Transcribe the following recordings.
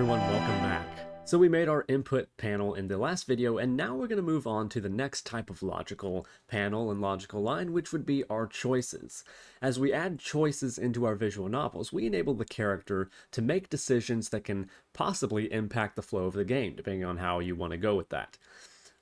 everyone, welcome back. So we made our input panel in the last video, and now we're going to move on to the next type of logical panel and logical line, which would be our choices. As we add choices into our visual novels, we enable the character to make decisions that can possibly impact the flow of the game, depending on how you want to go with that.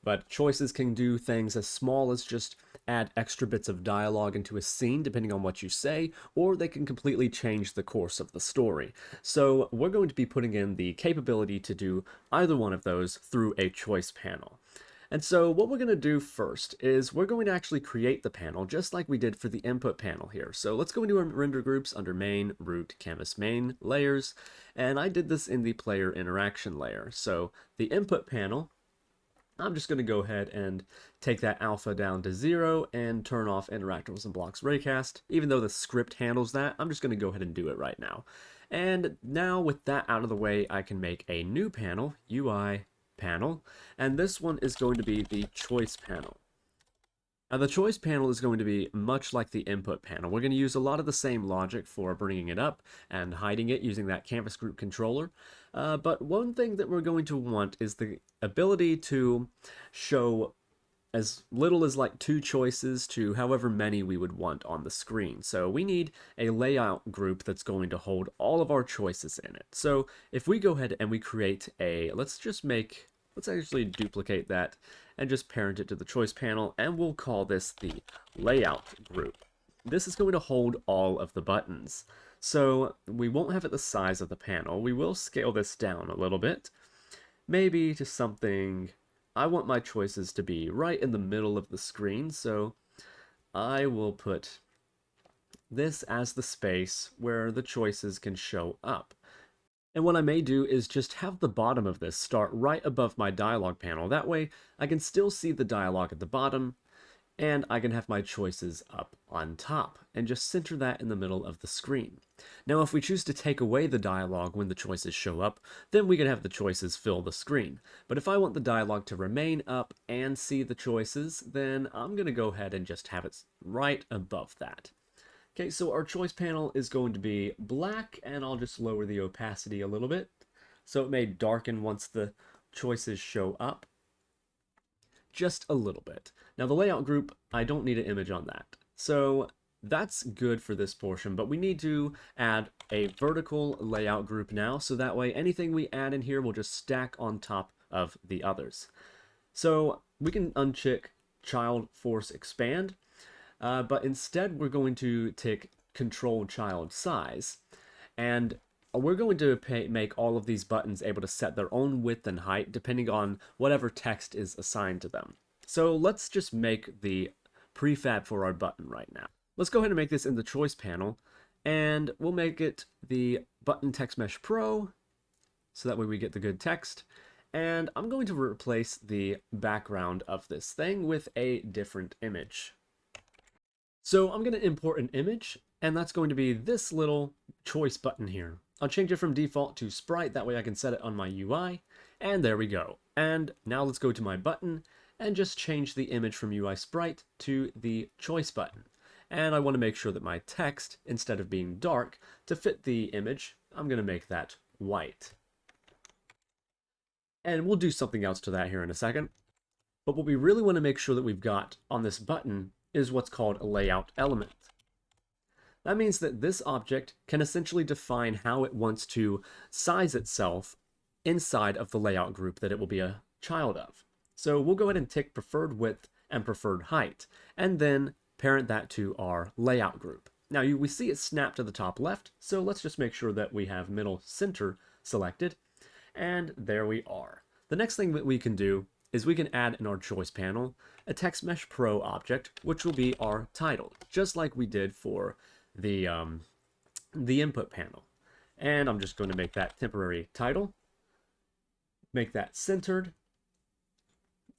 But choices can do things as small as just add extra bits of dialogue into a scene depending on what you say, or they can completely change the course of the story. So we're going to be putting in the capability to do either one of those through a choice panel. And so what we're going to do first is we're going to actually create the panel just like we did for the input panel here. So let's go into our render groups under main, root, canvas main, layers, and I did this in the player interaction layer. So the input panel, I'm just going to go ahead and take that alpha down to 0 and turn off interactables and blocks raycast. Even though the script handles that, I'm just going to go ahead and do it right now. And now with that out of the way, I can make a new panel, UI panel, and this one is going to be the choice panel. Now the choice panel is going to be much like the input panel. We're going to use a lot of the same logic for bringing it up and hiding it using that canvas group controller. But one thing that we're going to want is the ability to show as little as like 2 choices to however many we would want on the screen. So we need a layout group that's going to hold all of our choices in it. So if we go ahead and we create a, let's actually duplicate that and just parent it to the choice panel, and we'll call this the layout group. This is going to hold all of the buttons. So we won't have it the size of the panel. We will scale this down a little bit, maybe to something. I want my choices to be right in the middle of the screen, so I will put this as the space where the choices can show up. And what I may do is just have the bottom of this start right above my dialog panel. That way I can still see the dialogue at the bottom, and I can have my choices up on top, and just center that in the middle of the screen. Now if we choose to take away the dialogue when the choices show up, then we can have the choices fill the screen. But if I want the dialogue to remain up and see the choices, then I'm going to go ahead and just have it right above that. Okay, so our choice panel is going to be black, and I'll just lower the opacity a little bit so it may darken once the choices show up. Just a little bit. Now the layout group, I don't need an image on that. So that's good for this portion, but we need to add a vertical layout group now, so that way anything we add in here will just stack on top of the others. So we can uncheck child force expand. But instead we're going to take control child size, and we're going to make all of these buttons able to set their own width and height depending on whatever text is assigned to them. So let's just make the prefab for our button right now. Let's go ahead and make this in the choice panel, and we'll make it the button text mesh pro, so that way we get the good text. And I'm going to replace the background of this thing with a different image. So I'm going to import an image, and that's going to be this little choice button here. I'll change it from default to sprite, that way I can set it on my UI, and there we go. And now let's go to my button and just change the image from UI sprite to the choice button. And I want to make sure that my text, instead of being dark, to fit the image, I'm going to make that white. And we'll do something else to that here in a second. But what we really want to make sure that we've got on this button is what's called a layout element. That means that this object can essentially define how it wants to size itself inside of the layout group that it will be a child of. So we'll go ahead and tick preferred width and preferred height, and then parent that to our layout group. Now we see it snap to the top left, so let's just make sure that we have middle center selected, and there we are. The next thing that we can do is we can add in our choice panel a text mesh pro object, which will be our title, just like we did for the input panel. And I'm just going to make that temporary title, make that centered,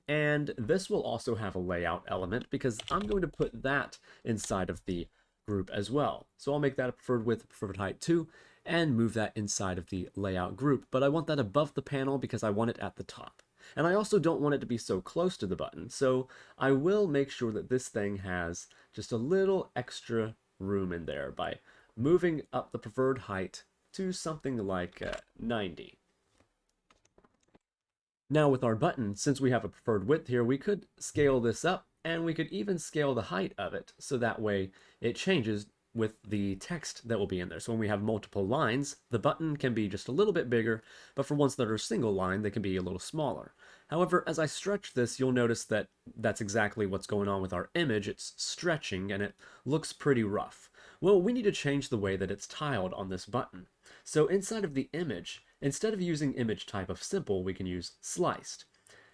and this will also have a layout element because I'm going to put that inside of the group as well. So I'll make that a preferred width, preferred height too, and move that inside of the layout group. But I want that above the panel because I want it at the top. And I also don't want it to be so close to the button, so I will make sure that this thing has just a little extra room in there by moving up the preferred height to something like 90. Now with our button, since we have a preferred width here, we could scale this up and we could even scale the height of it so that way it changes with the text that will be in there. So when we have multiple lines, the button can be just a little bit bigger, but for ones that are single line, they can be a little smaller. However, as I stretch this, you'll notice that that's exactly what's going on with our image. It's stretching and it looks pretty rough. Well, we need to change the way that it's tiled on this button. So inside of the image, instead of using image type of simple, we can use sliced.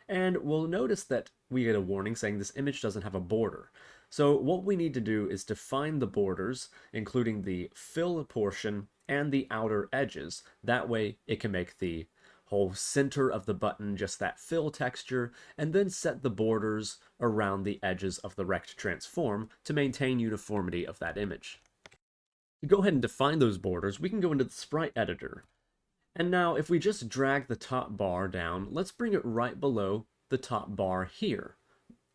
And we'll notice that we get a warning saying this image doesn't have a border. So what we need to do is define the borders, including the fill portion and the outer edges. That way it can make the whole center of the button just that fill texture, and then set the borders around the edges of the rect transform to maintain uniformity of that image. To go ahead and define those borders, we can go into the sprite editor. And now if we just drag the top bar down, let's bring it right below the top bar here.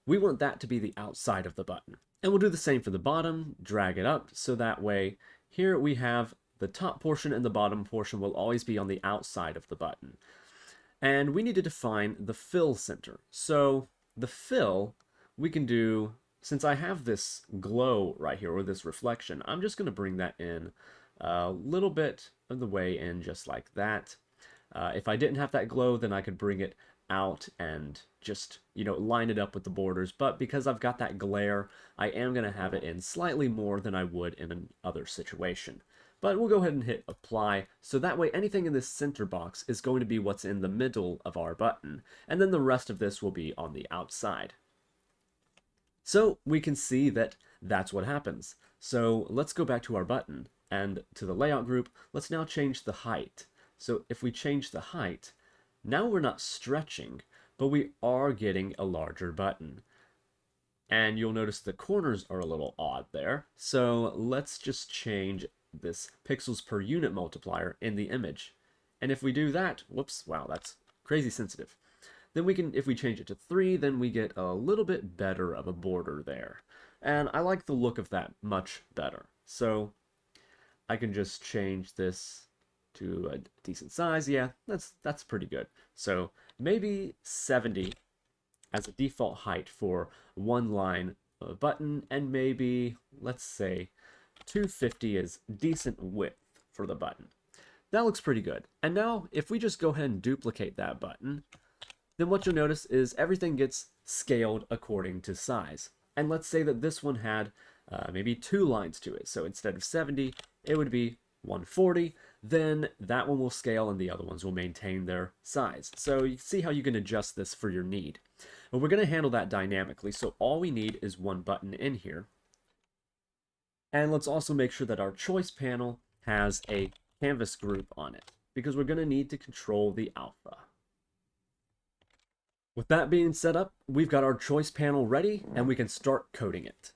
We want that to be the outside of the button. And we'll do the same for the bottom, drag it up, so that way here we have the top portion and the bottom portion will always be on the outside of the button. And we need to define the fill center. So the fill, we can do, since I have this glow right here, or this reflection, I'm just going to bring that in a little bit of the way in just like that. If I didn't have that glow, then I could bring it out and just, line it up with the borders. But because I've got that glare, I am going to have it in slightly more than I would in another situation. But we'll go ahead and hit apply, so that way anything in this center box is going to be what's in the middle of our button, and then the rest of this will be on the outside. So we can see that that's what happens. So let's go back to our button, and to the layout group, let's now change the height. So if we change the height, now we're not stretching, but we are getting a larger button. And you'll notice the corners are a little odd there. So let's just change this pixels per unit multiplier in the image. And if we do that, whoops, wow, that's crazy sensitive. Then we can, if we change it to 3, then we get a little bit better of a border there. And I like the look of that much better. So I can just change this to a decent size. Yeah, that's pretty good. So maybe 70 as a default height for one line button, and maybe, let's say, 250 is decent width for the button. That looks pretty good. And now, if we just go ahead and duplicate that button, then what you'll notice is everything gets scaled according to size. And let's say that this one had maybe 2 lines to it. So instead of 70, it would be 140. Then that one will scale and the other ones will maintain their size. So you see how you can adjust this for your need. But we're going to handle that dynamically. So all we need is one button in here. And let's also make sure that our choice panel has a canvas group on it, because we're going to need to control the alpha. With that being set up, we've got our choice panel ready and we can start coding it.